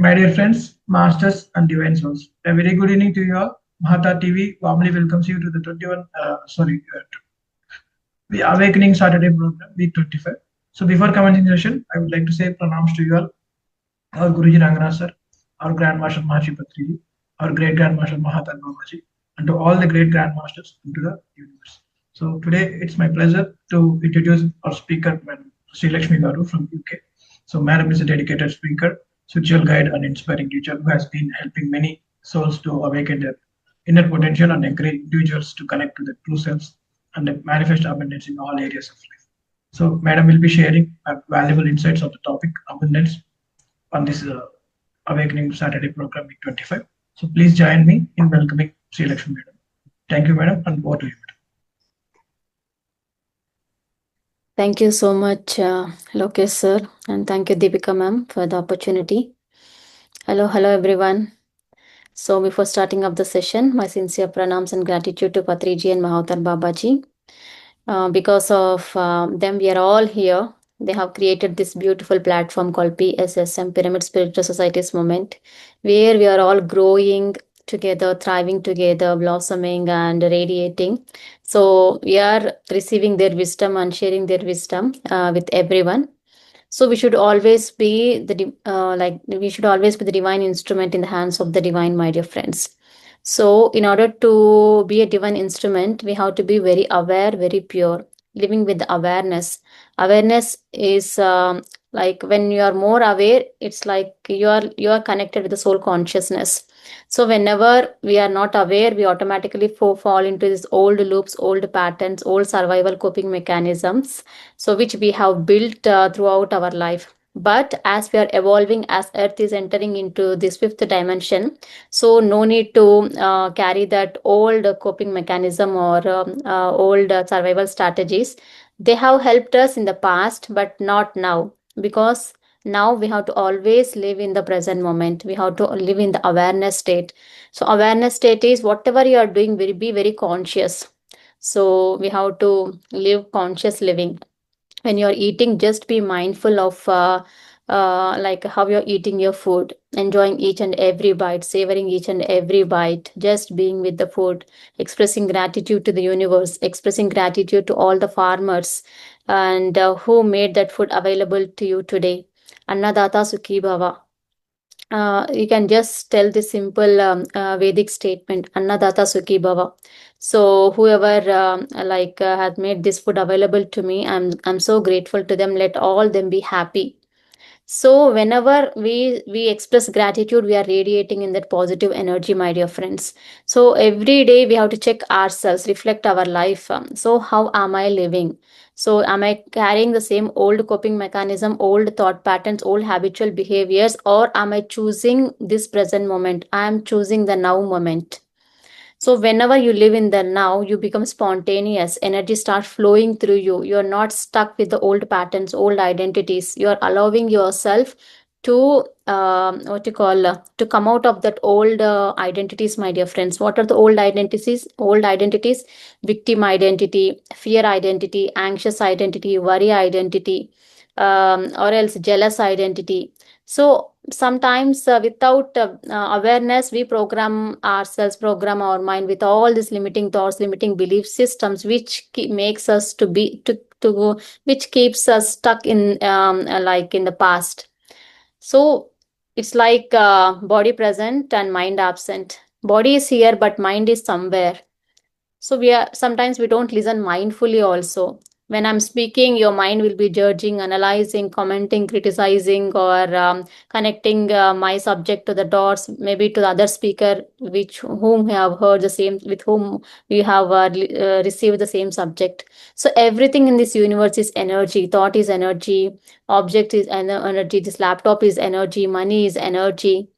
My dear friends, masters and divine souls, a very good evening to you all. Mahavatar TV warmly welcomes you to the the Awakening Saturday program, week 25. So before commencing the session, I would like to say pranams to you all, our Guruji Rangana sir, our Grandmaster Mahashi Patriji, our great Grandmaster Mahavatar Babaji, and to all the great Grandmasters into the universe. So today it's my pleasure to introduce our speaker, Madam Sri Lakshmi Garu from UK. So Madam is a dedicated speaker, spiritual guide and inspiring teacher who has been helping many souls to awaken their inner potential and encourage individuals to connect to their true selves and manifest abundance in all areas of life. So Madam will be sharing valuable insights on the topic abundance on this Awakening Saturday program week 25. So please join me in welcoming Sri Lakshmi Madam. Thank you, Madam, and over to you, Madam. Thank you so much, Lokesh sir, and thank you, Deepika ma'am, for the opportunity. Hello everyone. So before starting up the session, my sincere pranams and gratitude to Patriji and Mahavatar Babaji. Because of them, we are all here. They have created this beautiful platform called PSSM, Pyramid Spiritual Societies Movement, where we are all growing together, thriving together, blossoming and radiating. So we are receiving their wisdom and sharing their wisdom with everyone. So we should always be we should always be the divine instrument in the hands of the divine, my dear friends. So in order to be a divine instrument, we have to be very aware, very pure, living with awareness. Awareness is like when you are more aware, it's like you are connected with the soul consciousness. So whenever we are not aware, we automatically fall into these old loops, old patterns, old survival coping mechanisms, so which we have built throughout our life. But as we are evolving, as Earth is entering into this fifth dimension, so no need to carry that old coping mechanism or old survival strategies. They have helped us in the past, but not now, because now we have to always live in the present moment. We have to live in the awareness state. So awareness state is whatever you are doing, will be very conscious. So we have to live conscious living. When you're eating, just be mindful of like how you're eating your food, enjoying each and every bite, savoring each and every bite, just being with the food, expressing gratitude to the universe, expressing gratitude to all the farmers and who made that food available to you today. Annadata Sukhi Bhava. You can just tell this simple Vedic statement, Annadata Sukhi Bhava. So whoever had made this food available to me, I'm so grateful to them. Let all them be happy. So whenever we express gratitude, we are radiating in that positive energy, my dear friends. So every day we have to check ourselves, reflect our life. So how am I living? So am I carrying the same old coping mechanism, old thought patterns, old habitual behaviors, or am I choosing this present moment? I am choosing the now moment. So whenever you live in the now, you become spontaneous. Energy starts flowing through you. You're not stuck with the old patterns, old identities. You're allowing yourself to to come out of that old identities, my dear friends. What are the old identities? Old identities: victim identity, fear identity, anxious identity, worry identity, or else jealous identity. So sometimes without awareness, we program ourselves, program our mind with all these limiting thoughts, limiting belief systems, which makes us to be to go, which keeps us stuck in like in the past. So it's like body present and mind absent. Body is here but mind is somewhere. So we are sometimes we don't listen mindfully also. When I'm speaking, your mind will be judging, analyzing, commenting, criticizing, or connecting my subject to the dots, maybe to the other speaker, which whom we have heard the same, with whom we have received the same subject. So everything in this universe is energy. Thought is energy. Object is energy. This laptop is energy. Money is energy.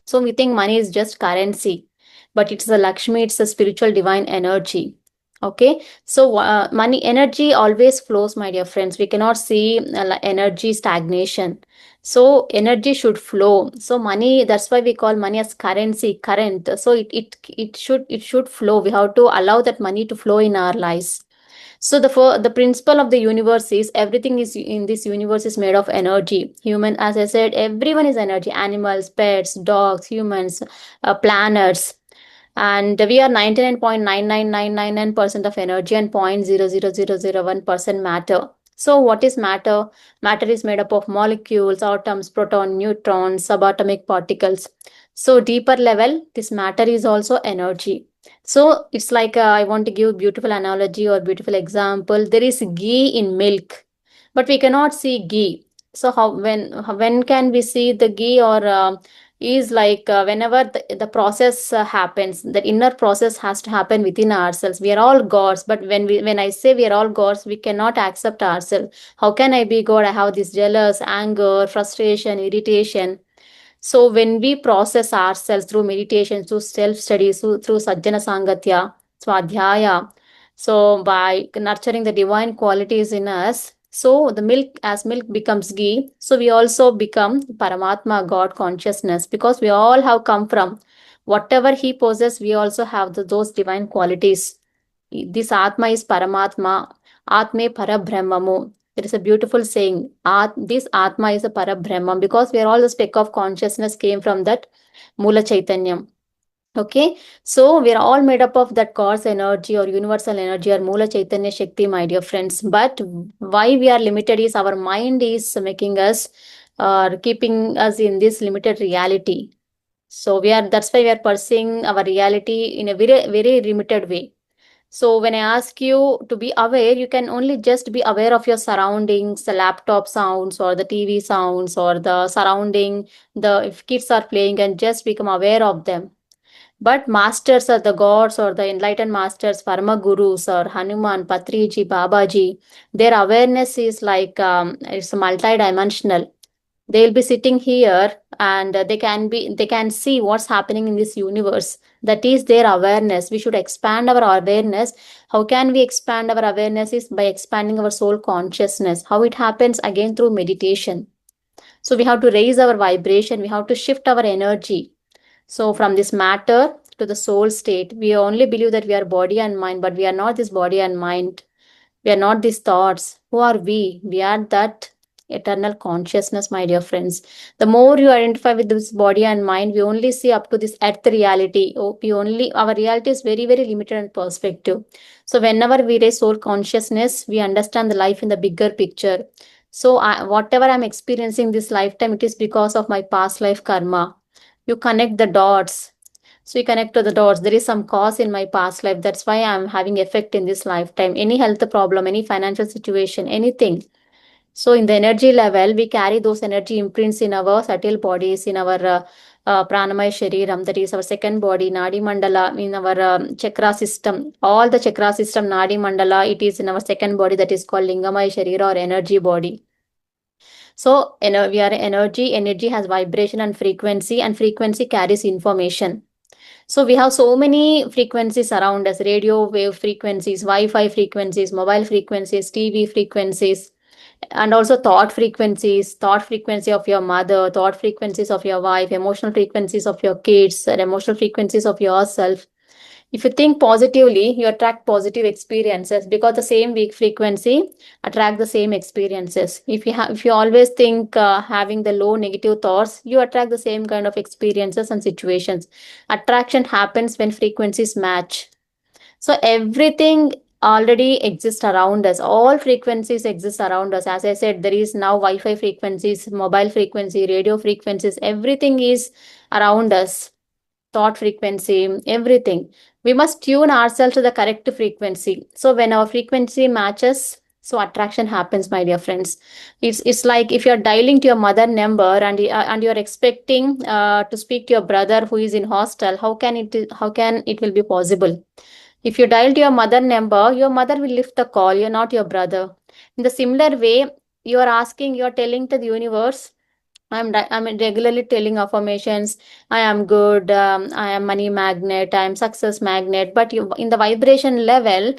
So we think money is just currency, but it's a Lakshmi, it's a spiritual divine energy. Okay, so money energy always flows, my dear friends. We cannot see energy stagnation. So energy should flow. So money, that's why we call money as currency, current. So it should flow. We have to allow that money to flow in our lives. So the principle of the universe is everything is in this universe is made of energy. Human, as I said, everyone is energy. Animals, pets, dogs, humans, planets, and we are 99.99999% of energy and 0.00001% matter. So what is matter? Matter is made up of molecules, atoms, proton, neutrons, subatomic particles. So deeper level, this matter is also energy. So it's like I want to give beautiful analogy or beautiful example. There is ghee in milk, but we cannot see ghee. So how when can we see the ghee? Or is like whenever the process happens, the inner process has to happen within ourselves. We are all gods, but when I say we are all gods, we cannot accept ourselves. How can I be god? I have this jealous, anger, frustration, irritation. So when we process ourselves through meditation, through self-study, through Sajjana Sangatya, Swadhyaya, so by nurturing the divine qualities in us, so the milk, as milk becomes ghee, so we also become Paramatma, God consciousness, because we all have come from whatever he possesses, we also have those divine qualities. This Atma is Paramatma, Atme Parabrahmamu. There is a beautiful saying, this Atma is a Parabrahma, because we are all the speck of consciousness came from that Mula Chaitanyam. Okay, so we are all made up of that cause energy or universal energy or Mula Chaitanya Shakti, my dear friends. But why we are limited is our mind is making us or keeping us in this limited reality. So that's why we are pursuing our reality in a very, very limited way. So when I ask you to be aware, you can only just be aware of your surroundings, the laptop sounds or the TV sounds or the surrounding, the if kids are playing, and just become aware of them. But masters or the gods or the enlightened masters, Parama Gurus or Hanuman, Patriji, Babaji, their awareness is like it's multi-dimensional. They'll be sitting here and they can see what's happening in this universe. That is their awareness. We should expand our awareness. How can we expand our awareness? Is by expanding our soul consciousness. How it happens? Again, through meditation. So we have to raise our vibration, we have to shift our energy. So from this matter to the soul state, we only believe that we are body and mind, but we are not this body and mind. We are not these thoughts. Who are we? We are that eternal consciousness, my dear friends. The more you identify with this body and mind, we only see up to this earth reality. Oh, our reality is very, very limited in perspective. So whenever we raise soul consciousness, we understand the life in the bigger picture. So whatever I'm experiencing this lifetime, it is because of my past life karma. You connect the dots. So you connect to the dots. There is some cause in my past life. That's why I'm having effect in this lifetime. Any health problem, any financial situation, anything. So in the energy level, we carry those energy imprints in our subtle bodies, in our pranamaya shariram, that is our second body, nadi mandala, in our chakra system. All the chakra system, nadi mandala, it is in our second body, that is called lingamaya sharira or energy body. So we are energy. Energy has vibration and frequency carries information. So we have so many frequencies around us: radio wave frequencies, Wi-Fi frequencies, mobile frequencies, TV frequencies, and also thought frequency of your mother, thought frequencies of your wife, emotional frequencies of your kids, and emotional frequencies of yourself. If you think positively, you attract positive experiences, because the same weak frequency attract the same experiences. If you always think having the low negative thoughts, you attract the same kind of experiences and situations. Attraction happens when frequencies match. So everything already exists around us. All frequencies exist around us. As I said, there is now Wi-Fi frequencies, mobile frequency, radio frequencies. Everything is around us. Thought frequency, everything. We must tune ourselves to the correct frequency. So when our frequency matches, so attraction happens, my dear friends. It's like if you're dialing to your mother number and you're expecting to speak to your brother who is in hostel. How can it will be possible? If you dial to your mother number, your mother will lift the call. You're not your brother. In the similar way, you're telling to the universe, I'm regularly telling affirmations. I am good. I am money magnet. I am success magnet. But in the vibration level,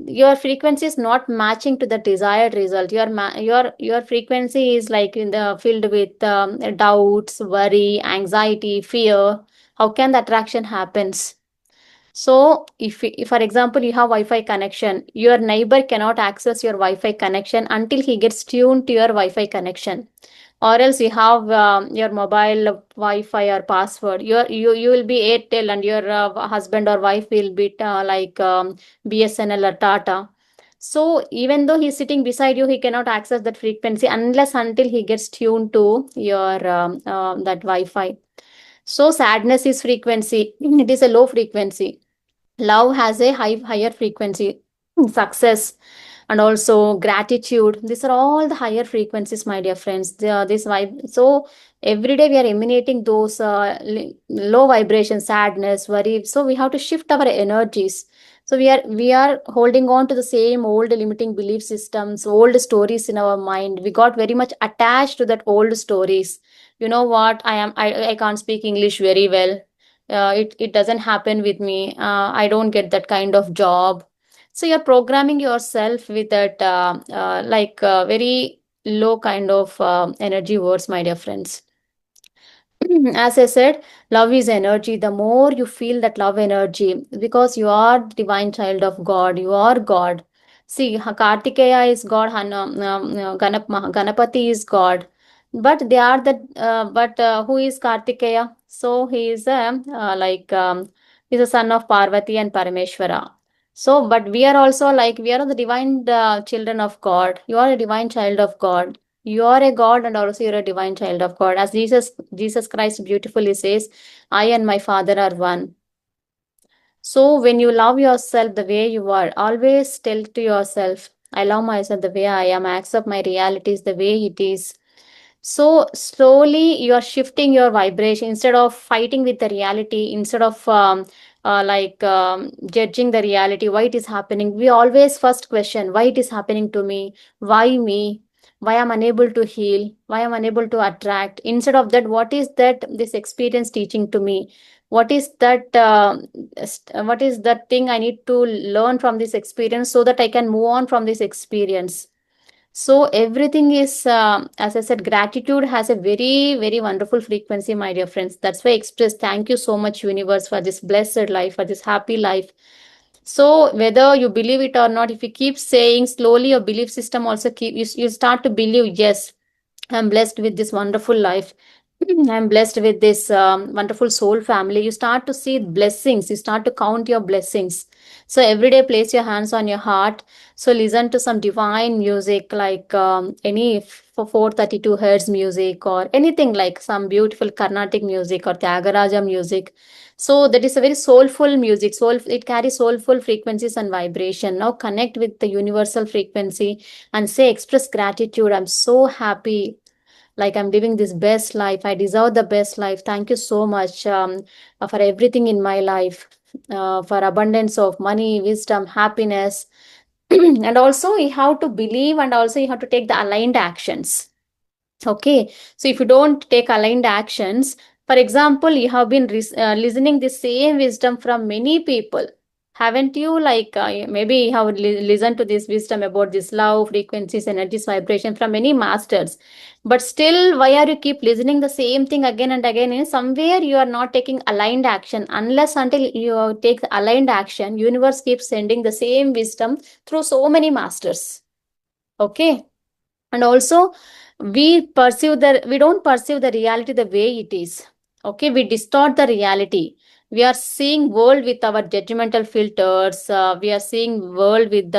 your frequency is not matching to the desired result. Your frequency is like in the filled with doubts, worry, anxiety, fear. How can the attraction happens? So if for example you have Wi-Fi connection, your neighbor cannot access your Wi-Fi connection until he gets tuned to your Wi-Fi connection. Or else you have your mobile Wi-Fi or password. You will be Airtel and your husband or wife will be BSNL or Tata. So even though he's sitting beside you, he cannot access that frequency unless until he gets tuned to your that Wi-Fi. So sadness is frequency. It is a low frequency. Love has a higher frequency. Success and also gratitude, these are all the higher frequencies, my dear friends. They are this vibe. So every day we are emanating those low vibration, sadness, worry. So we have to shift our energies. So we are holding on to the same old limiting belief systems, old stories in our mind. We got very much attached to that old stories. You know what, I can't speak English very well. It doesn't happen with me. I don't get that kind of job. So you're programming yourself with that very low kind of energy words, my dear friends. As I said, love is energy. The more you feel that love energy, because you are divine child of God, you are God. See, Kartikeya is God, Ganapati is God, but they are the but who is Kartikeya? So he is he's a son of Parvati and Parameshwara. So, but we are also like we are the divine children of God. You are a divine child of God. You are a God and also you're a divine child of God. As Jesus Christ beautifully says, I and my Father are one. So when you love yourself the way you are, always tell to yourself, I love myself the way I am, I accept my realities the way it is. So slowly you are shifting your vibration instead of fighting with the reality, instead of judging the reality, why it is happening. We always first question why it is happening to me, why me, why I'm unable to heal, why I'm unable to attract. Instead of that, what is that this experience teaching to me? What is that? What is that thing I need to learn from this experience so that I can move on from this experience? So everything is, as I said, gratitude has a very, very wonderful frequency, my dear friends. That's why I express thank you so much, universe, for this blessed life, for this happy life. So whether you believe it or not, if you keep saying slowly, your belief system also you start to believe, yes, I'm blessed with this wonderful life. I'm blessed with this wonderful soul family. You start to see blessings. You start to count your blessings. So every day, place your hands on your heart. So listen to some divine music, like any for 432 hertz music or anything like some beautiful Carnatic music or Tyagaraja music. So that is a very soulful music. Soul, it carries soulful frequencies and vibration. Now connect with the universal frequency and say, express gratitude. I'm so happy, like I'm living this best life, I deserve the best life. Thank you so much for everything in my life, for abundance of money, wisdom, happiness. And also you have to believe and also you have to take the aligned actions. Okay, so if you don't take aligned actions, for example, you have been listening the same wisdom from many people, haven't you? Like maybe you have listened to this wisdom about this love, frequencies, energies, vibration from many masters. But still, why are you keep listening the same thing again and again? Somewhere you are not taking aligned action. Unless until you take aligned action, universe keeps sending the same wisdom through so many masters. Okay, and also we don't perceive the reality the way it is. Okay, we distort the reality. We are seeing world with our judgmental filters. We are seeing world with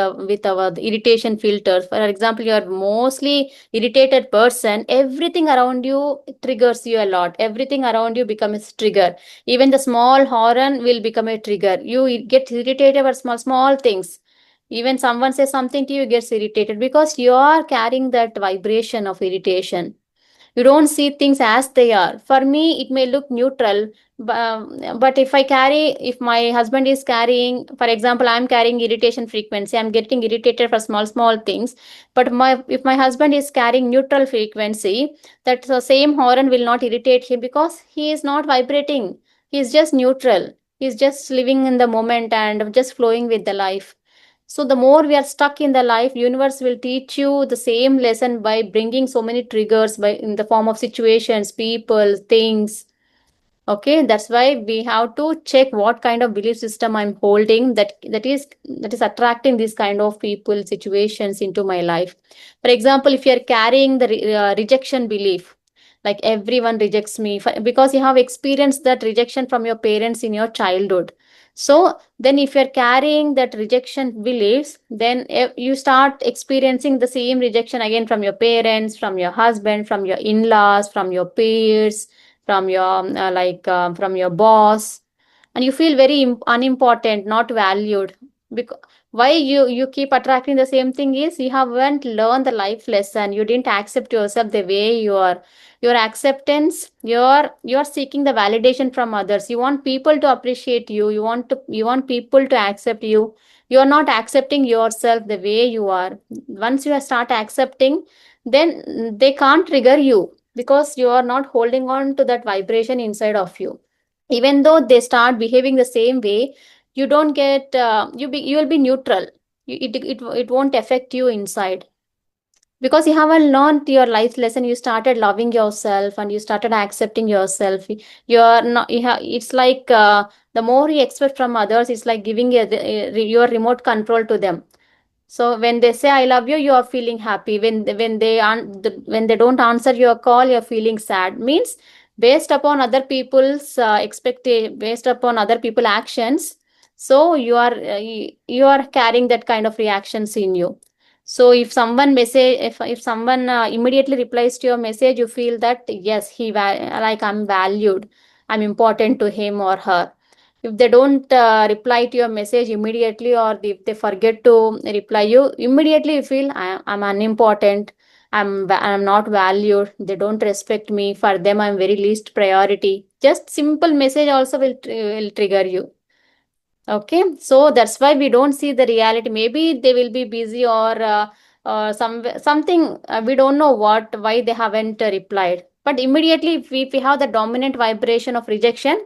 our irritation filters. For example, you are mostly irritated person, everything around you triggers you a lot. Everything around you becomes trigger. Even the small horn will become a trigger. You get irritated over small things. Even someone says something to you, gets irritated because you are carrying that vibration of irritation. You don't see things as they are. For me, it may look neutral, but if my husband is carrying, for example, I'm carrying irritation frequency, I'm getting irritated for small things. But if my husband is carrying neutral frequency, that the same horn will not irritate him because he is not vibrating. He is just neutral. He's just living in the moment and just flowing with the life. So the more we are stuck in the life, universe will teach you the same lesson by bringing so many triggers by in the form of situations, people, things. Okay, that's why we have to check what kind of belief system I'm holding, that is attracting these kind of people, situations into my life. For example, if you're carrying the rejection belief, like everyone rejects me, because you have experienced that rejection from your parents in your childhood. So then if you're carrying that rejection beliefs, then you start experiencing the same rejection again from your parents, from your husband, from your in-laws, from your peers, from your from your boss, and you feel very unimportant, not valued. Because why you keep attracting the same thing is you haven't learned the life lesson. You didn't accept yourself the way you are. Your acceptance, you're seeking the validation from others. You want people to appreciate you. You want people to accept you. You're not accepting yourself the way you are. Once you start accepting, then they can't trigger you, because you are not holding on to that vibration inside of you. Even though they start behaving the same way, you don't get you will be neutral. It won't affect you inside, because you haven't learned your life lesson. You started loving yourself and you started accepting yourself. You're not it's like the more you expect from others, it's like giving your remote control to them. So when they say I love you, you are feeling happy. When they don't answer your call, you're feeling sad. Means based upon other people's expectation, based upon other people actions. So you are carrying that kind of reactions in you. So if someone message, if someone immediately replies to your message, you feel that yes, like I'm valued, I'm important to him or her. If they don't reply to your message immediately, or if they forget to reply you immediately, you feel I'm unimportant, I'm not valued, they don't respect me, for them I'm very least priority. Just simple message also will trigger you. Okay, so that's why we don't see the reality. Maybe they will be busy, or something, we don't know what, why they haven't replied. But immediately, if we have the dominant vibration of rejection,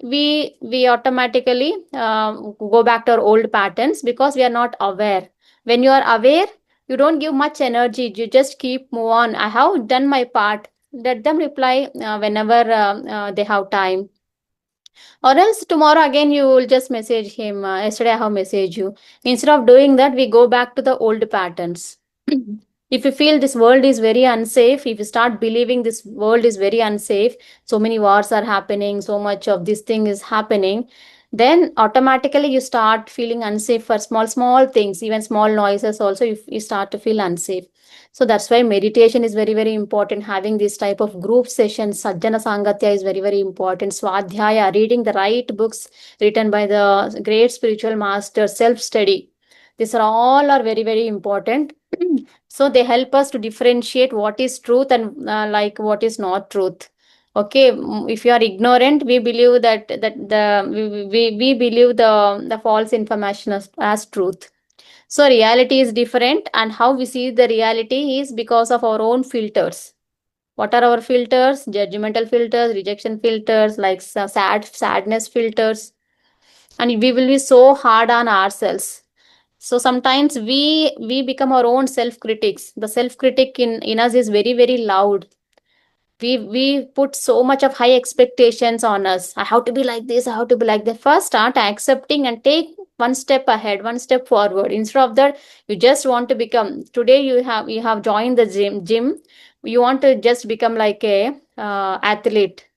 we automatically go back to our old patterns, because we are not aware. When you are aware, you don't give much energy. You just keep move on. I have done my part. Let them reply whenever they have time, or else tomorrow again you will just message him. Yesterday I have messaged you. Instead of doing that, we go back to the old patterns. If you feel this world is very unsafe, if you start believing this world is very unsafe, so many wars are happening, so much of this thing is happening, then automatically you start feeling unsafe for small things, even small noises also. You start to feel unsafe. So that's why meditation is very, very important. Having this type of group sessions, Sajjana Sangatya is very, very important. Swadhyaya, reading the right books written by the great spiritual masters, self-study. These are all are very, very important. So they help us to differentiate what is truth and like what is not truth. Okay, if you are ignorant, we believe that the we believe the false information as truth. So reality is different, and how we see the reality is because of our own filters. What are our filters? Judgmental filters, rejection filters, like sadness filters, and we will be so hard on ourselves. So sometimes we become our own self critics. The self critic in us is very, very loud. We put so much of high expectations on us. I have to be like this, I have to be like that. First start accepting and take one step ahead, one step forward. Instead of that, you just want to become, today you have joined the gym, you want to just become like a athlete.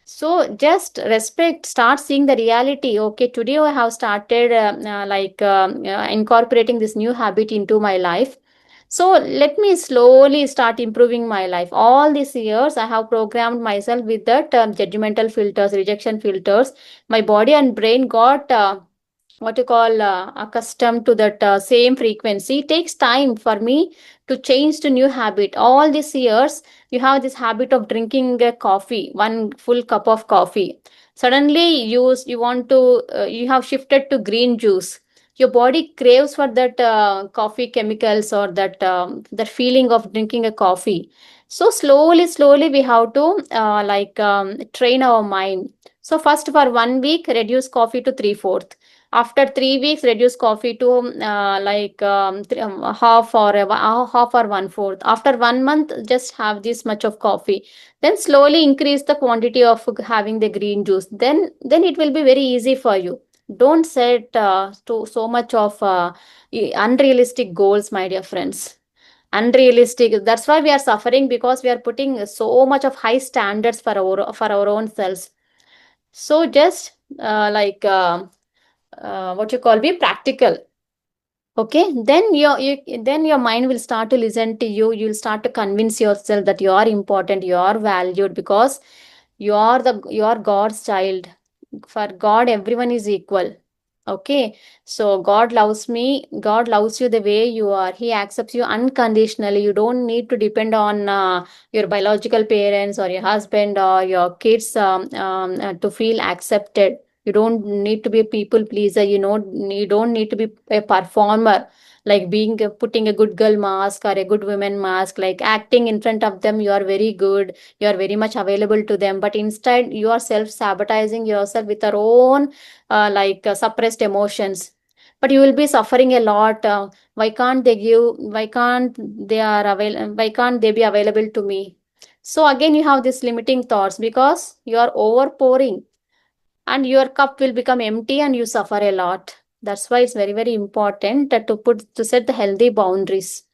So just respect, start seeing the reality. Okay, today I have started incorporating this new habit into my life. So let me slowly start improving my life. All these years, I have programmed myself with that judgmental filters, rejection filters. My body and brain got what you call accustomed to that same frequency. It takes time for me to change to new habit. All these years, you have this habit of drinking a coffee, one full cup of coffee. Suddenly, you want to you have shifted to green juice. Your body craves for that coffee chemicals, or that feeling of drinking a coffee. So slowly we have to train our mind. So first, for 1 week, reduce coffee to 3/4. After 3 weeks, reduce coffee to half or one fourth. After 1 month, just have this much of coffee. Then slowly increase the quantity of having the green juice. Then it will be very easy for you. Don't set to so much of unrealistic goals, my dear friends. Unrealistic. That's why we are suffering, because we are putting so much of high standards for our own selves. So just what you call be practical. Okay, then your mind will start to listen to you. You'll start to convince yourself that you are important, you are valued, because you are God's child. For God, everyone is equal. Okay, so God loves me. God loves you the way you are. He accepts you unconditionally. You don't need to depend on your biological parents or your husband or your kids to feel accepted. You don't need to be a people pleaser. You don't need to be a performer, like being putting a good girl mask or a good woman mask, like acting in front of them. You are very good, you are very much available to them, but instead you are self sabotaging yourself with your own suppressed emotions. But you will be suffering a lot. Why can't they be available to me? So again you have these limiting thoughts, because you are over pouring and your cup will become empty and you suffer a lot. That's why it's very, very important that to set the healthy boundaries.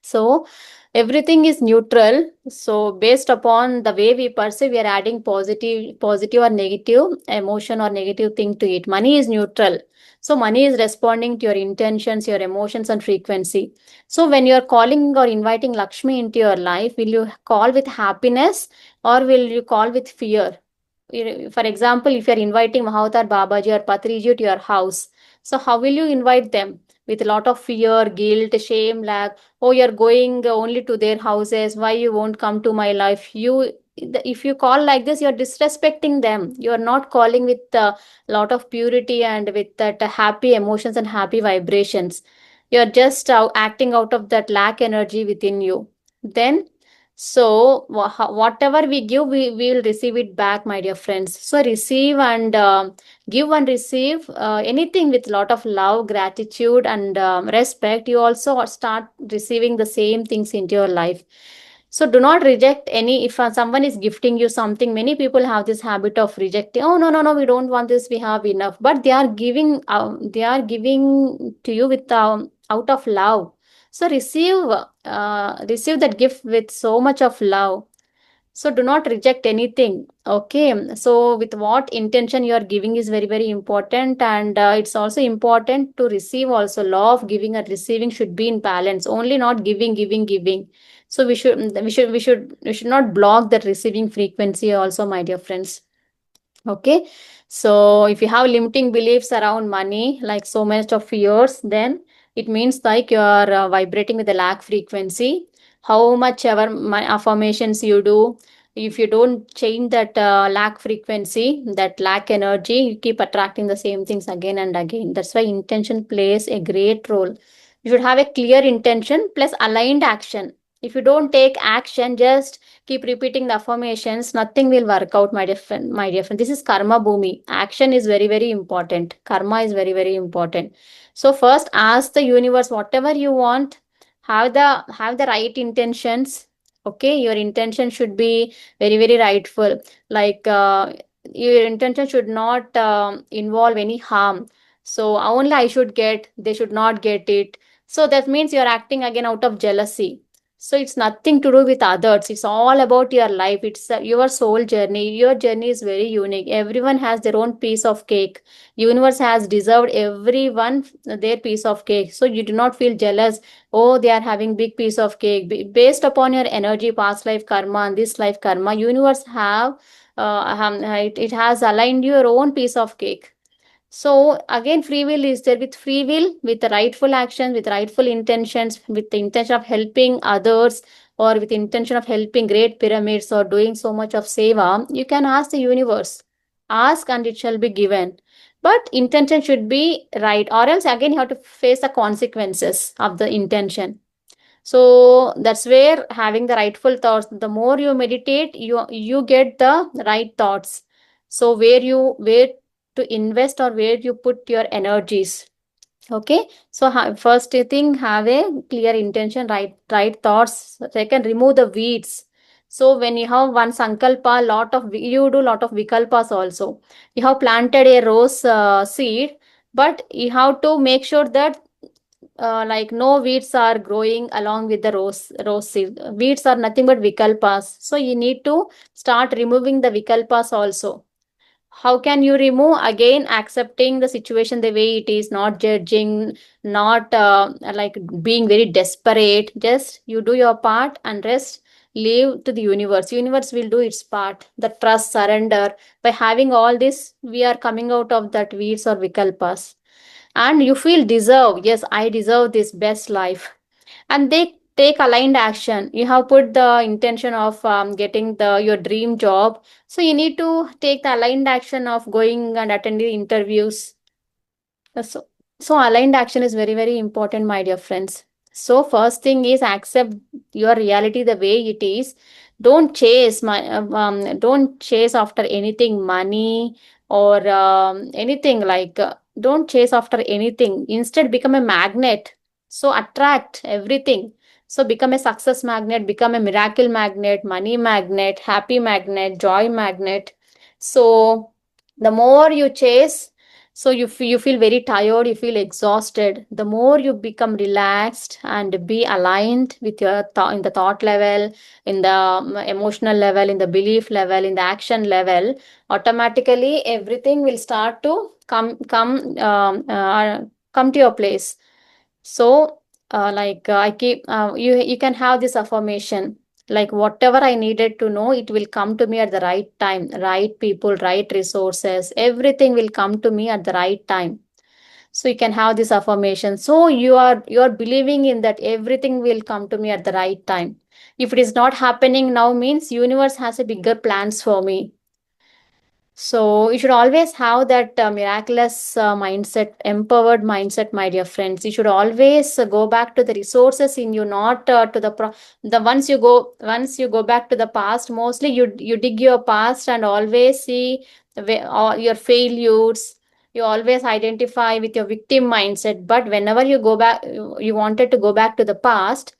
So everything is neutral. So based upon the way we perceive, we are adding positive or negative emotion or negative thing to it. Money is neutral. So money is responding to your intentions, your emotions, and frequency. So when you are calling or inviting Lakshmi into your life, will you call with happiness or will you call with fear? For example, if you are inviting Mahavatar Babaji or Patriji to your house, so how will you invite them? With a lot of fear, guilt, shame, lack. Oh, you're going only to their houses. Why you won't come to my life? If you call like this, you're disrespecting them. You're not calling with a lot of purity and with that happy emotions and happy vibrations. You're just acting out of that lack energy within you. Then so whatever we give, we will receive it back, my dear friends. So receive and give and receive anything with lot of love, gratitude, and respect. You also start receiving the same things into your life. So do not reject any. If someone is gifting you something, many people have this habit of rejecting. Oh, no, no, no, we don't want this. We have enough. But they are giving. They are giving to you with out of love. So receive that gift with so much of love. So do not reject anything. Okay. So with what intention you are giving is very, very important. And it's also important to receive also. Law of giving and receiving should be in balance. Only not giving, giving, giving. So we should not block that receiving frequency also, my dear friends. Okay. So if you have limiting beliefs around money, like so much of fears, then it means like you are vibrating with the lack frequency. How much ever affirmations you do, if you don't change that lack frequency, that lack energy, you keep attracting the same things again and again. That's why intention plays a great role. You should have a clear intention plus aligned action. If you don't take action, just keep repeating the affirmations, nothing will work out, my dear friend. My dear friend, this is karma bhumi. Action is very, very important. Karma is very, very important. So first ask the universe whatever you want. Have the right intentions. Okay, your intention should be very, very rightful. Like your intention should not involve any harm. So only I should get, they should not get it. So that means you're acting again out of jealousy. So it's nothing to do with others. It's all about your life. It's your soul journey. Your journey is very unique. Everyone has their own piece of cake. Universe has deserved everyone their piece of cake. So you do not feel jealous. Oh, they are having big piece of cake. Based upon your energy, past life karma and this life karma, universe have it has aligned your own piece of cake. So again, free will is there. With free will, with the rightful actions, with rightful intentions, with the intention of helping others, or with the intention of helping great pyramids or doing so much of seva, you can ask the universe. Ask and it shall be given. But intention should be right, or else again you have to face the consequences of the intention. So that's where having the rightful thoughts, the more you meditate, you get the right thoughts. So where to invest or where you put your energies. Okay, so first thing, have a clear intention, right thoughts. Second, remove the weeds. So when you have one sankalpa, you do lot of vikalpas also. You have planted a rose seed, but you have to make sure that like no weeds are growing along with the rose seed. Weeds are nothing but vikalpas. So you need to start removing the vikalpas also. How can you remove? Again, accepting the situation the way it is, not judging, not like being very desperate. Just you do your part and rest, leave to the universe will do its part. The trust, surrender. By having all this, we are coming out of that weeds or vikalpas, and you feel deserve. Yes, I deserve this best life. And they take aligned action. You have put the intention of getting your dream job, so you need to take the aligned action of going and attending interviews. So aligned action is very, very important, my dear friends. So first thing is accept your reality the way it is. Don't chase after anything, money or anything like. Don't chase after anything. Instead, become a magnet. So attract everything. So become a success magnet, become a miracle magnet, money magnet, happy magnet, joy magnet. So the more you chase, so you feel very tired, you feel exhausted. The more you become relaxed and be aligned with your thought, in the thought level, in the emotional level, in the belief level, in the action level, automatically everything will start to come to your place. So I keep you can have this affirmation, like whatever I needed to know, it will come to me at the right time. Right people, right resources, everything will come to me at the right time. So you can have this affirmation. So you are believing in that everything will come to me at the right time. If it is not happening now, means universe has a bigger plans for me. So you should always have that miraculous mindset, empowered mindset, my dear friends. You should always go back to the resources in you, not to the once you go back to the past. Mostly you dig your past and always see all your failures. You always identify with your victim mindset. But whenever you go back, you wanted to go back to the past.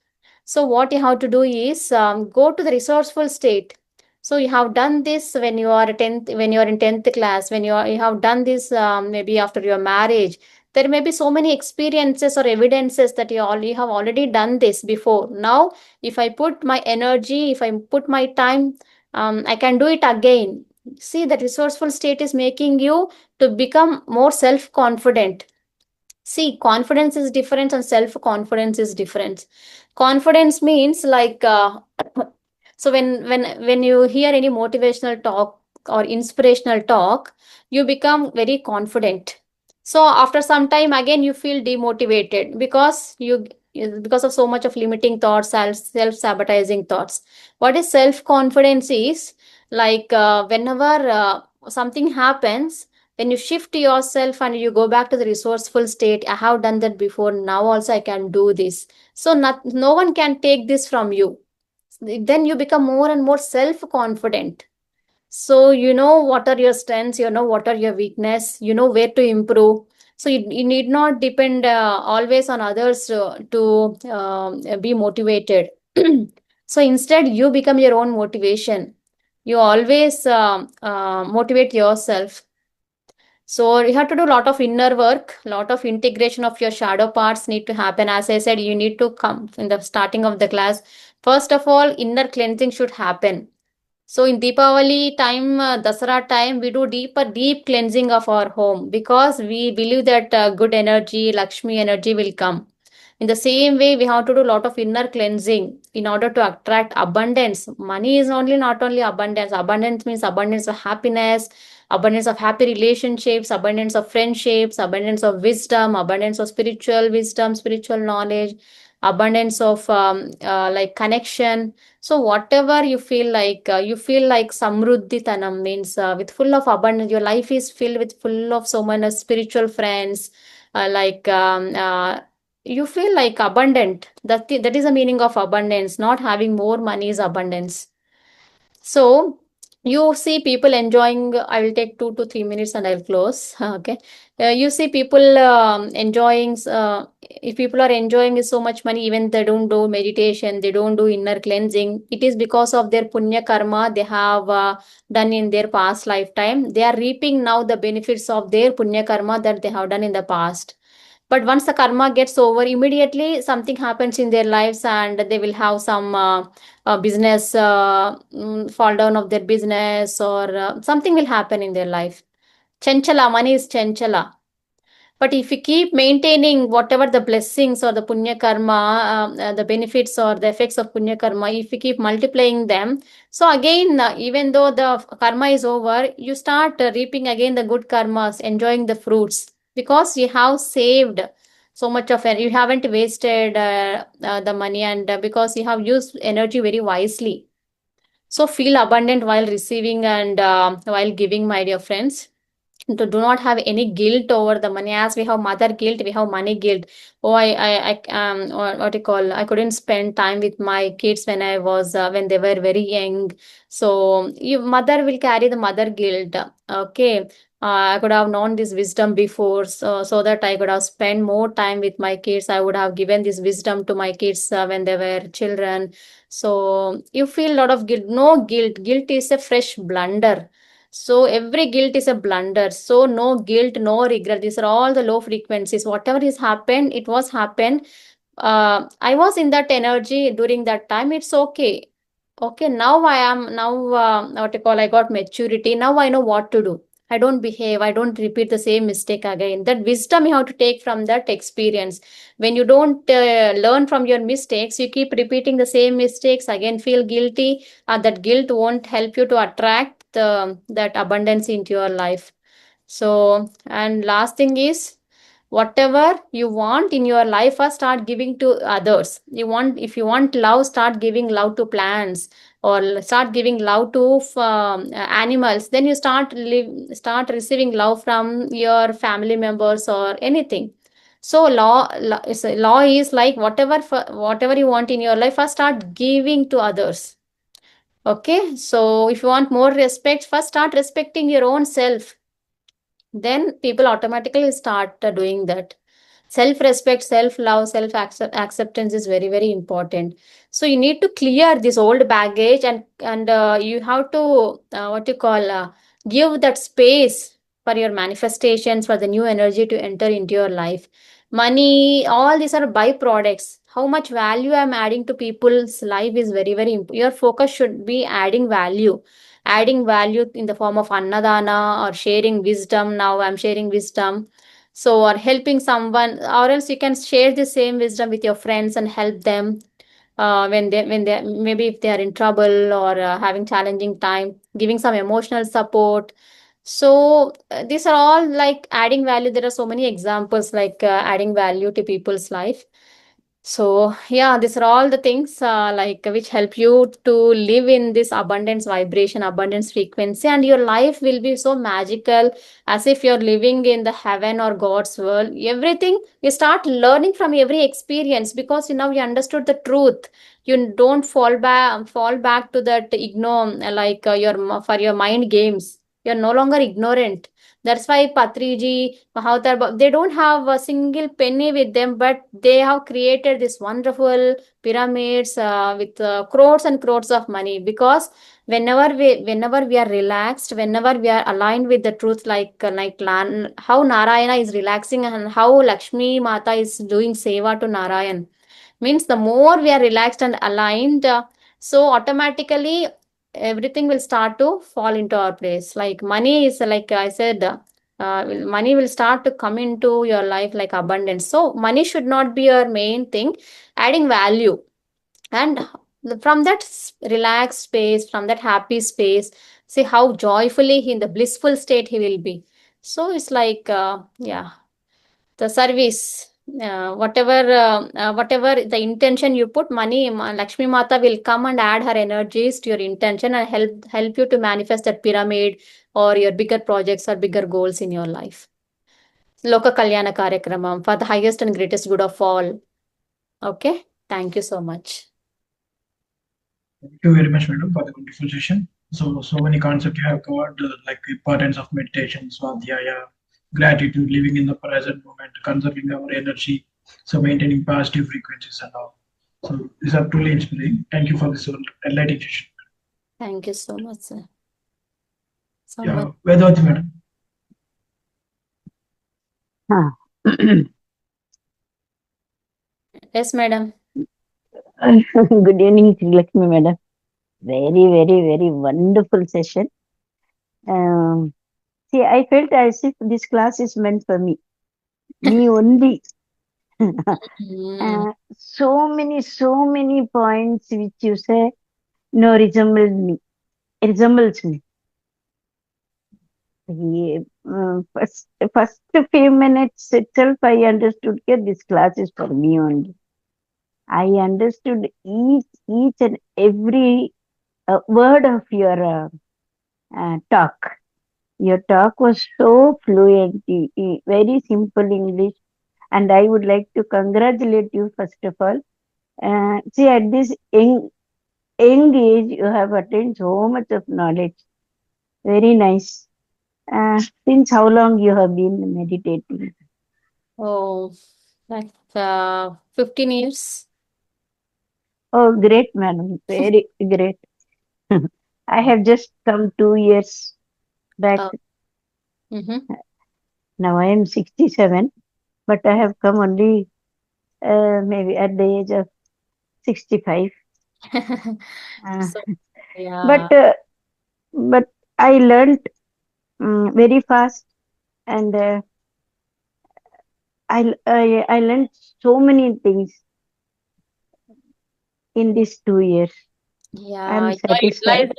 So what you have to do is go to the resourceful state. So you have done this when you are 10th, when you are in 10th class, when you have done this maybe after your marriage. There may be so many experiences or evidences that you have already done this before. Now, if I put my energy, if I put my time, I can do it again. See, that resourceful state is making you to become more self-confident. See, confidence is different and self-confidence is different. Confidence means like so when you hear any motivational talk or inspirational talk, you become very confident. So after some time again you feel demotivated because of so much of limiting thoughts, self-sabotaging thoughts. What is self-confidence is like whenever something happens, when you shift yourself and you go back to the resourceful state. I have done that before, now also I can do this. So no one can take this from you. Then you become more and more self confident. So you know what are your strengths, you know what are your weakness, you know where to improve. So you need not depend always on others to be motivated. So instead you become your own motivation. You always motivate yourself. So you have to do a lot of inner work, lot of integration of your shadow parts need to happen. As I said, you need to come in the starting of the class. First of all, inner cleansing should happen. So in Deepavali time, Dasara time, we do deep cleansing of our home because we believe that good energy, Lakshmi energy will come. In the same way, we have to do a lot of inner cleansing in order to attract abundance. Money is only not only abundance. Abundance means abundance of happiness, abundance of happy relationships, abundance of friendships, abundance of wisdom, abundance of spiritual wisdom, spiritual knowledge, abundance of like connection. So whatever you feel like samruddhi tanam means with full of abundance. Your life is filled with full of so many spiritual friends. You feel like abundant. That is the meaning of abundance. Not having more money is abundance. So You see people enjoying. I will take 2 to 3 minutes and I'll close. Okay. You see people enjoying. If people are enjoying so much money, even they don't do meditation, they don't do inner cleansing. It is because of their punya karma they have done in their past lifetime. They are reaping now the benefits of their punya karma that they have done in the past. But once the karma gets over, immediately something happens in their lives and they will have some business fall down of their business, or something will happen in their life. Chanchala, money is chanchala. But if you keep maintaining whatever the blessings or the punya karma, the benefits or the effects of punya karma, if you keep multiplying them, so again, even though the karma is over, you start reaping again the good karmas, enjoying the fruits, because you have saved so much of it. You haven't wasted the money, and because you have used energy very wisely. So feel abundant while receiving and while giving, my dear friends. Do not have any guilt over the money. As we have mother guilt, we have money guilt. Oh, what you call, I couldn't spend time with my kids when I was when they were very young. So you mother will carry the mother guilt. Okay. I could have known this wisdom before, so that I could have spent more time with my kids. I would have given this wisdom to my kids when they were children. So you feel a lot of guilt. No guilt. Guilt is a fresh blunder. So every guilt is a blunder. So no guilt, no regret. These are all the low frequencies. Whatever is happened, it was happened. I was in that energy during that time. It's okay. Okay, now I am now what you call, I got maturity. Now I know what to do. I don't behave. I don't repeat the same mistake again. That wisdom you have to take from that experience. When you don't learn from your mistakes, you keep repeating the same mistakes again. Feel guilty. That guilt won't help you to attract that abundance into your life. So, and last thing is, whatever you want in your life, first start giving to others. If you want love, start giving love to plants, or start giving love to animals. Then you start receiving love from your family members or anything. So law is like, whatever you want in your life, first start giving to others. Okay, so if you want more respect, first start respecting your own self. Then people automatically start doing that. Self respect, self love, self acceptance is very, very important. So you need to clear this old baggage, and you have to what you call give that space for your manifestations, for the new energy to enter into your life. Money, all these are byproducts. How much value I'm adding to people's life is very, very important. Your focus should be adding value in the form of annadana, or sharing wisdom. Now I'm sharing wisdom. So, or helping someone, or else you can share the same wisdom with your friends and help them when they maybe if they are in trouble, or having challenging time, giving some emotional support. So these are all like adding value. There are so many examples like adding value to people's life. So yeah, these are all the things like which help you to live in this abundance vibration, abundance frequency, and your life will be so magical, as if you're living in the heaven or God's world. Everything you start learning from every experience, because you now you understood the truth. You don't fall back to that like for your mind games. You're no longer ignorant. That's why Patriji, Mahavatar, they don't have a single penny with them, but they have created this wonderful pyramids with crores and crores of money. Because whenever we are relaxed, whenever we are aligned with the truth, how Narayana is relaxing and how Lakshmi Mata is doing seva to Narayan, means the more we are relaxed and aligned, so automatically everything will start to fall into our place. Like money is, like I said, money will start to come into your life like abundance. So money should not be your main thing. Adding value, and from that relaxed space, from that happy space, see how joyfully in the blissful state he will be. So it's like yeah, the service, whatever the intention you put, money, Lakshmi Mata will come and add her energies to your intention and help you to manifest that pyramid, or your bigger projects or bigger goals in your life. Loka Kalyana Karyakramam, for the highest and greatest good of all. Okay, thank you so much. Thank you very much, madam, for the wonderful session. So many concepts you have covered, like importance of meditation, swadhyaya, gratitude, living in the present moment, conserving our energy, so maintaining positive frequencies and all. So these are truly inspiring. Thank you for this enlightening session. Thank you so much, sir. So much. Yeah, Vedavati madam. Huh. Yes, madam. Good evening, Lakshmi madam. Very, very, very wonderful session. See, I felt as if this class is meant for me. Me only. Mm. So many points which you say no resembles me. First few minutes itself, I understood that this class is for me only. I understood each and every word of your talk. Your talk was so fluent, very simple English, and I would like to congratulate you first of all. See, at this young age, you have attained so much of knowledge. Very nice. Since how long you have been meditating? Oh, like 15 years. Oh, great, madam. Very great. I have just come 2 years back. Oh. Mm-hmm. Now I am 67, but I have come only maybe at the age of 65. Uh, So, yeah, but but I learned very fast, and I learned so many things in these 2 years. I'm yeah, satisfied.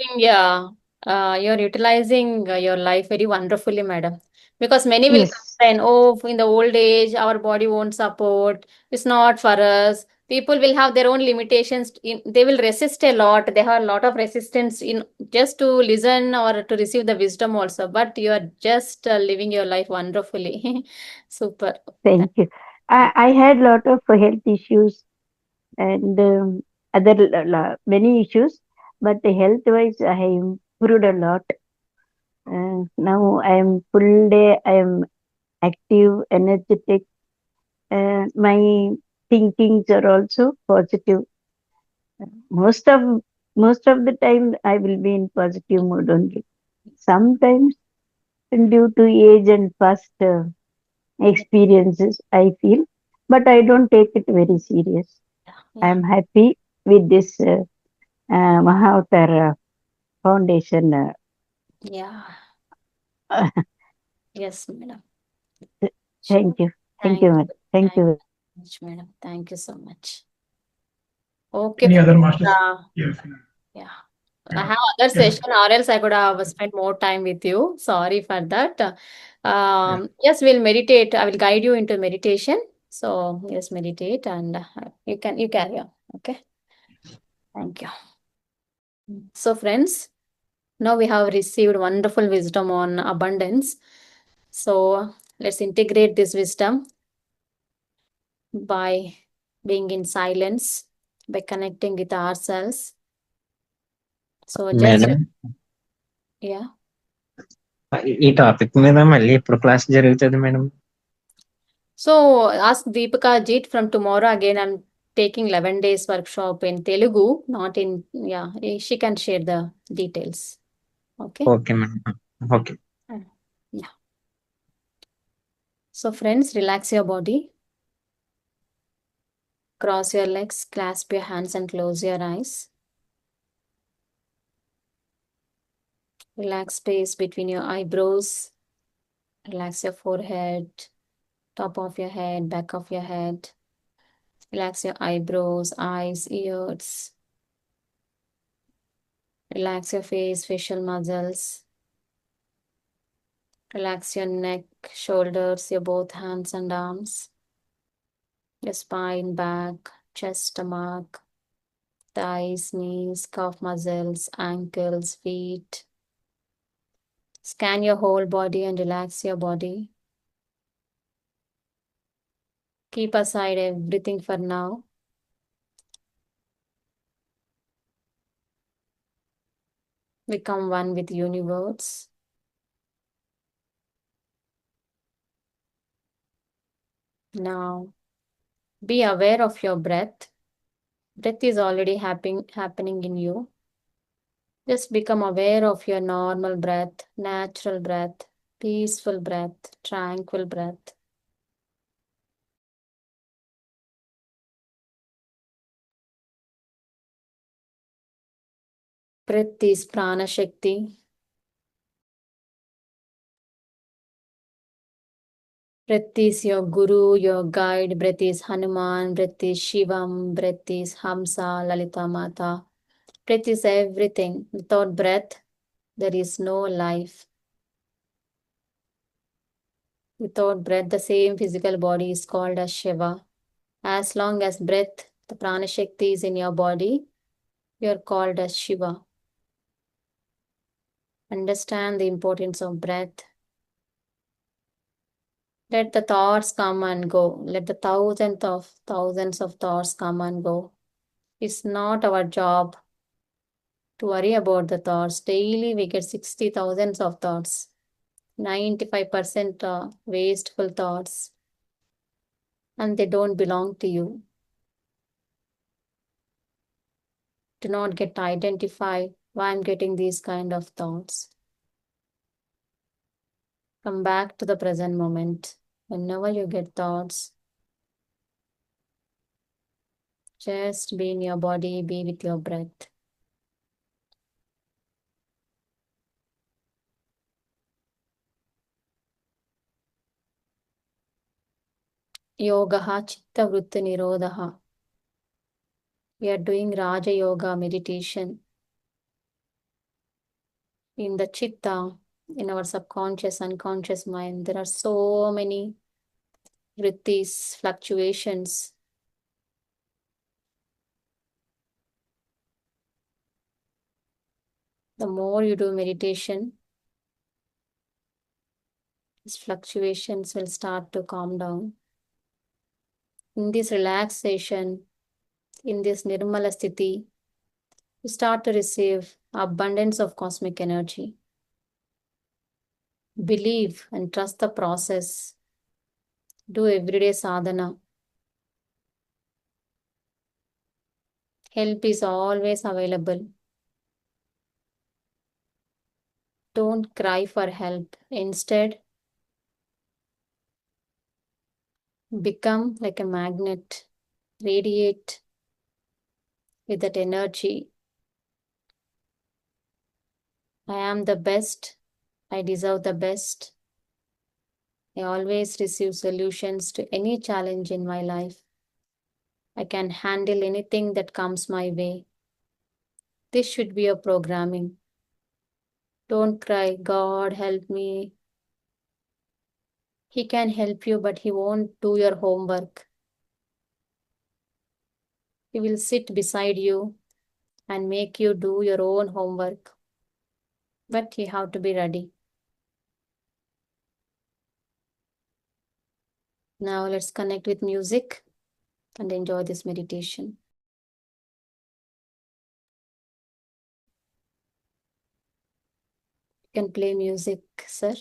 you're utilizing your life very wonderfully, madam. Because many will Yes, complain, oh, in the old age, our body won't support. It's not for us. People will have their own limitations. They will resist a lot. They have a lot of resistance in just to listen or to receive the wisdom also. But you are just living your life wonderfully. Super. thank you. I had lot of health issues and other many issues, but health wise I improved a lot. Now I am full day. I am active, energetic. My thinkings are also positive. Most of most of the time, I will be in positive mood only. Sometimes, due to age and past experiences, I feel, but I don't take it very serious. I Yeah. am happy with this Mahavatar Foundation. Yeah. Uh, Yes, madam. Sure. thank you, thank Thank you, you. madam. Thank Thank you. you much, madam. Thank you so much. Okay, Any friends. other masters? Uh, Yes. yeah. I Yeah. have other Yes. session, or else I could have spent more time with you. Sorry for that. Yeah. Yes, we'll meditate. I will guide you into meditation. So yes, meditate and you carry on. Okay. Thank you. So friends, now we have received wonderful wisdom on abundance. So let's integrate this wisdom by being in silence, by connecting with ourselves. So just madam yeah. ఈ topic మీద మళ్ళీ ఎప్పుడు class జరుగుతుంది madam? So ask Deepika Jeet from tomorrow again. I'm taking 11 days workshop in Telugu, not in yeah. She can share the details. Okay. Okay madam. Okay. Yeah. So friends, relax your body. Cross your legs, clasp your hands and close your eyes. Relax space between your eyebrows. Relax your forehead, top of your head, back of your head. Relax your eyebrows, eyes, ears. Relax your face, facial muscles. Relax your neck, shoulders, your both hands and arms. Your spine, back, chest, stomach, thighs, knees, calf muscles, ankles, feet. Scan your whole body and relax your body. Keep aside everything for now. Become one with universe. Now, be aware of your breath. Breath is already happening in you. Just become aware of your normal breath, natural breath, peaceful breath, tranquil breath. Breath is prana shakti. Breath is your guru, your guide. Breath is Hanuman. Breath is Shivam. Breath is Hamsa, Lalita Mata. Breath is everything. Without breath, there is no life. Without breath, the same physical body is called as Shiva. As long as breath, the prana shakti is in your body, you are called as Shiva. Understand the importance of breath. Let the thoughts come and go. Let the thousands of thoughts come and go. It's not our job to worry about the thoughts. Daily we get 60,000 of thoughts. 95% are wasteful thoughts. And they don't belong to you. Do not get identified why I'm getting these kind of thoughts. Come back to the present moment. Whenever you get thoughts, just be in your body, be with your breath. Yogaha chitta vritti nirodha. We are doing Raja Yoga meditation. In the chitta, in our subconscious, unconscious mind, there are so many vrittis, fluctuations. The more you do meditation, these fluctuations will start to calm down. In this relaxation, in this nirmala sthiti, you start to receive abundance of cosmic energy. Believe and trust the process. Do everyday sadhana. Help is always available. Don't cry for help. Instead, become like a magnet. Radiate with that energy. I am the best. I deserve the best. I always receive solutions to any challenge in my life. I can handle anything that comes my way. This should be your programming. Don't cry, God help me. He can help you, but he won't do your homework. He will sit beside you and make you do your own homework. But you have to be ready. Now let's connect with music and enjoy this meditation. You can play music, sir.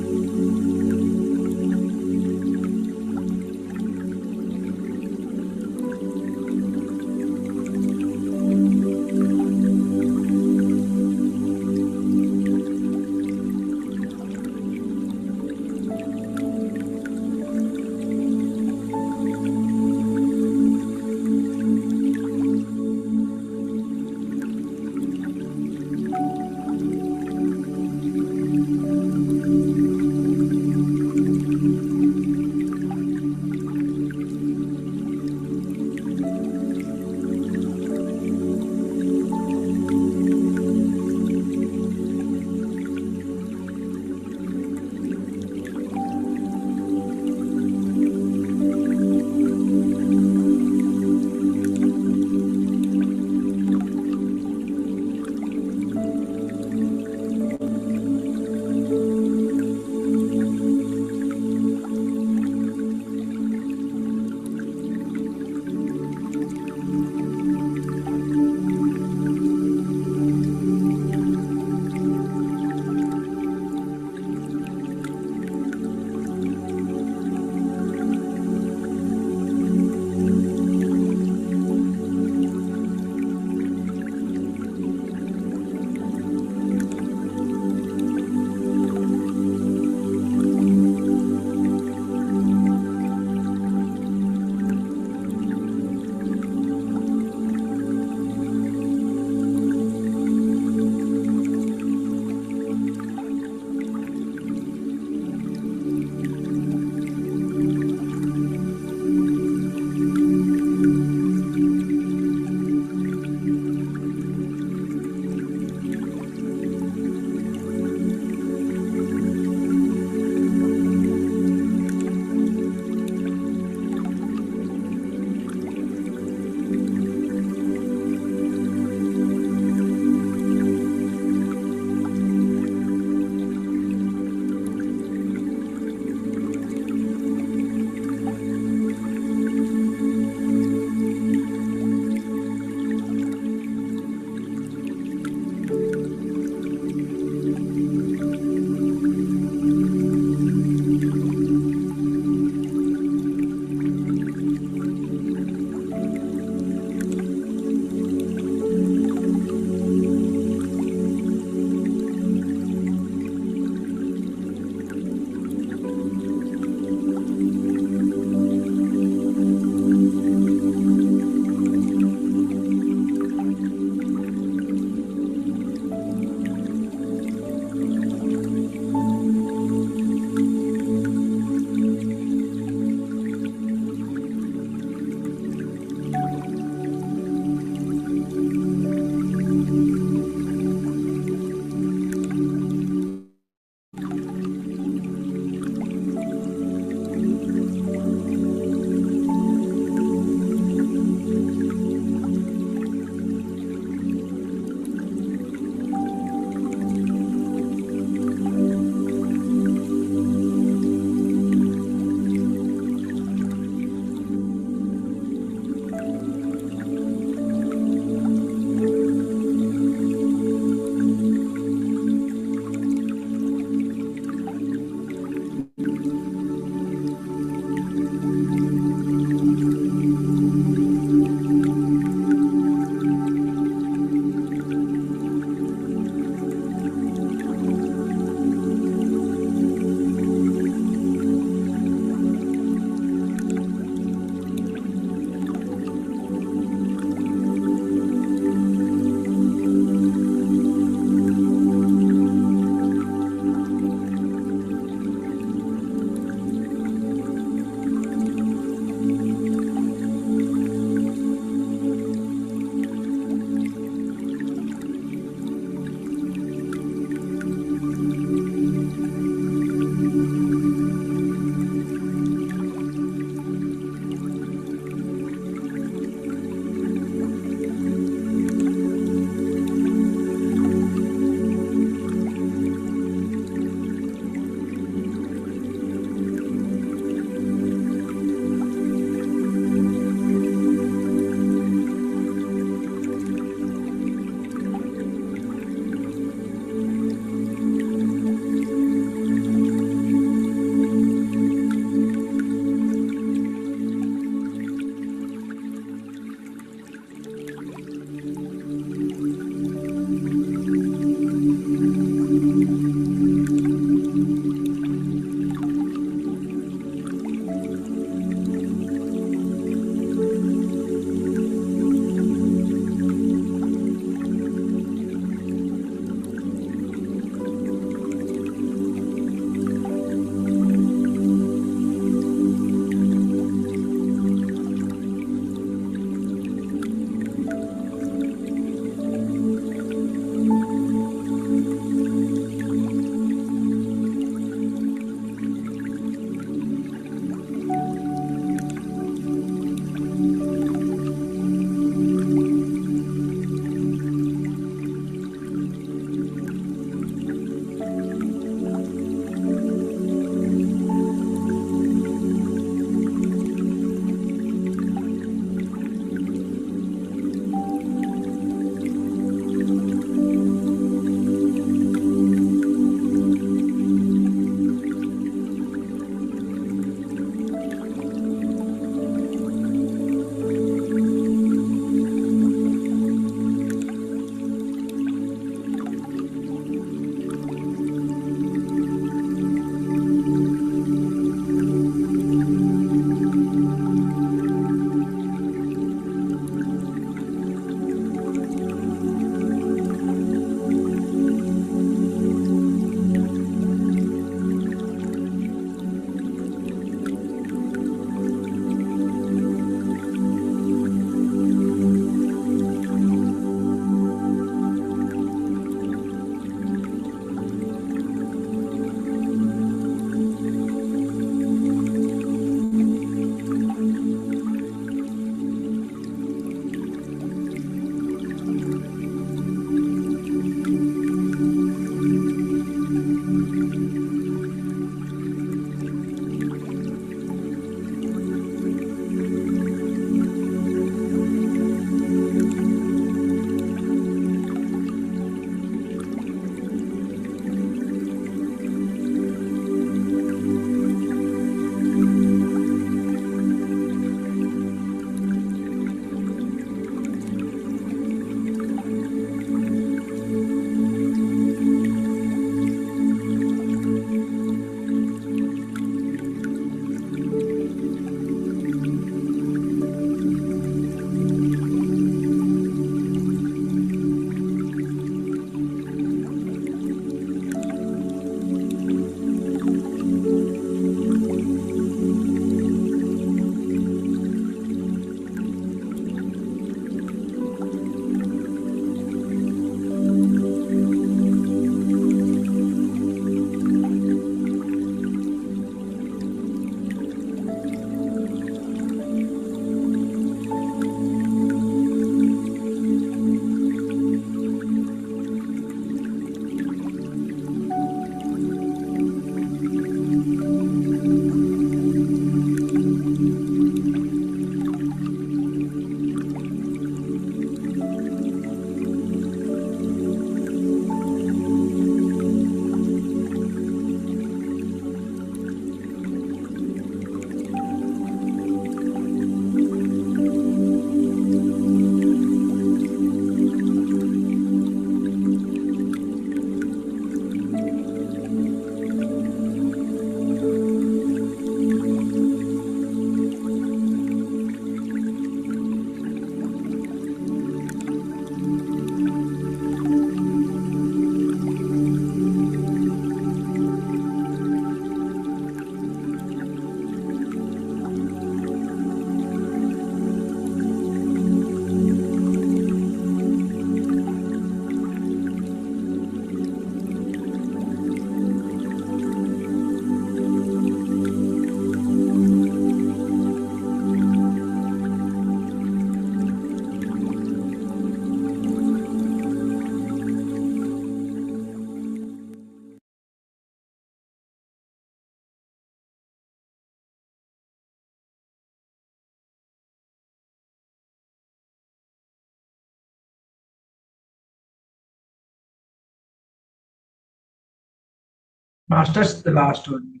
Masters, the last one.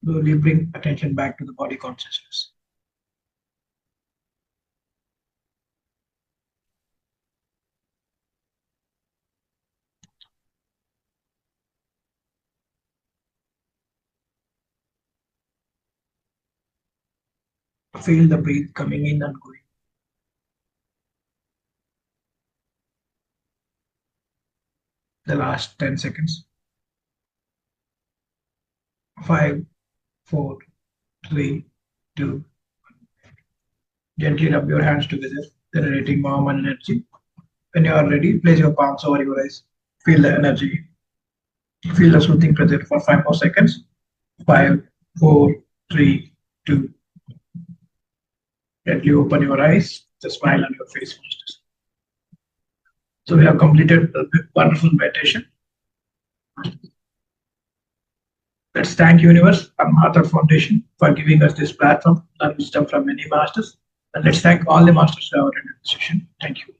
Slowly bring attention back to the body consciousness. Feel the breath coming in and going. The last 10 seconds. 5, 4, 3, 2. Gently rub your hands together, generating warm energy. When you are ready, place your palms over your eyes. Feel the energy. Feel the soothing pressure for 5 more seconds. 5, 4, 3, 2. Gently open your eyes. The smile on your face first. So we have completed a wonderful meditation. Let's thank Universe and Mahavatar Foundation for giving us this platform and wisdom from many masters. And let's thank all the masters who have attended the session. Thank you.